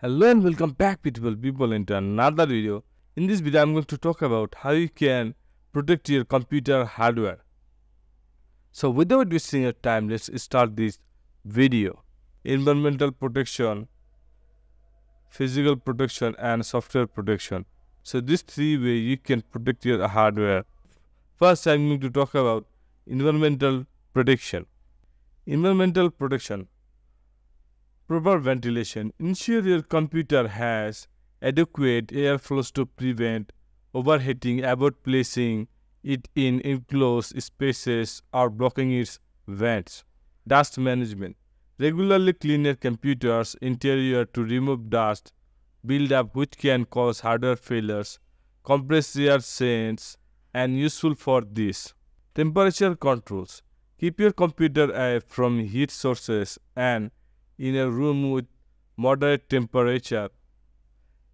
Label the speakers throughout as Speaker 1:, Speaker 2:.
Speaker 1: Hello and welcome back beautiful people into another video. In this video I'm going to talk about how you can protect your computer hardware. So without wasting your time, let's start this video. Environmental protection, physical protection and software protection. So these three ways you can protect your hardware. First I'm going to talk about environmental protection. Environmental protection. Proper ventilation. Ensure your computer has adequate airflow to prevent overheating. Avoid placing it in enclosed spaces or blocking its vents. Dust management. Regularly clean your computer's interior to remove dust buildup which can cause hardware failures. Compressed air scents and useful for this. Temperature controls. Keep your computer away from heat sources and in a room with moderate temperature.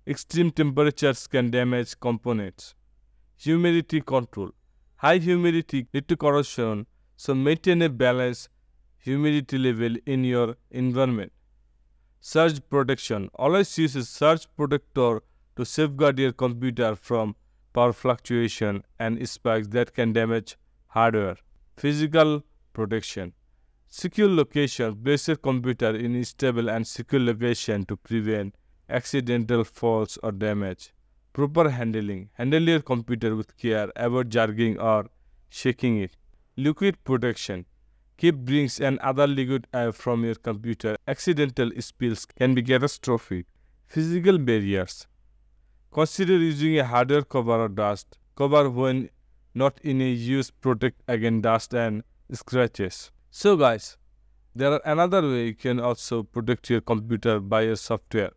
Speaker 1: Extreme temperatures can damage components. Humidity control. High humidity lead to corrosion, so maintain a balanced humidity level in your environment. Surge protection. Always use a surge protector to safeguard your computer from power fluctuation and spikes that can damage hardware. Physical protection. Secure location. Place your computer in a stable and secure location to prevent accidental falls or damage. Proper handling. Handle your computer with care. Avoid jarring or shaking it. Liquid protection. Keep drinks and other liquid air from your computer. Accidental spills can be catastrophic. Physical barriers. Consider using a hardware cover or dust cover when not in a use. Protect against dust and scratches. So guys, there are another way you can also protect your computer by your software.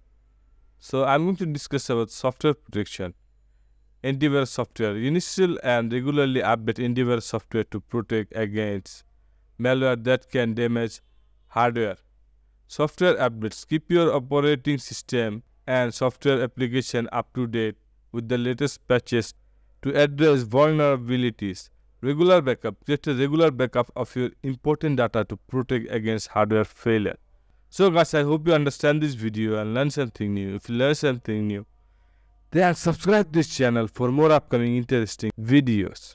Speaker 1: So I'm going to discuss about software protection. Antivirus software. Install and regularly update antivirus software to protect against malware that can damage hardware. Software updates. Keep your operating system and software application up to date with the latest patches to address vulnerabilities. Regular backup. Create a regular backup of your important data to protect against hardware failure. So guys, I hope you understand this video and learn something new. If you learn something new, then subscribe this channel for more upcoming interesting videos.